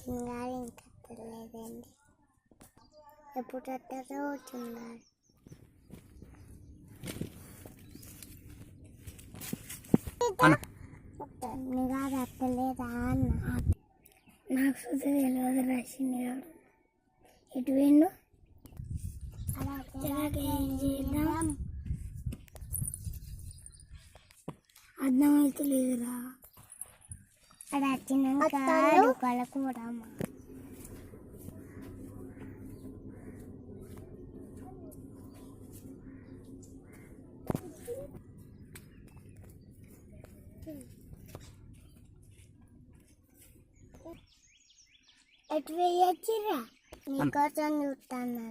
చిన్నగాడు ఇంకా తెలియదండి. ఎప్పుడు వస్తారో చిన్నగాడు. చిన్నగాడు వస్తలేదా అన్న. నాకు చూస్తే తెలియదు రా చిన్నగాడు. ఎటు పోయిండు? ఏం చేద్దాం అర్థమైతే లేదురా. అది వచ్చినాక దుకాణకు పోదామా? ఎటు వేయచ్చిరా? నీకోసం చూస్తాను.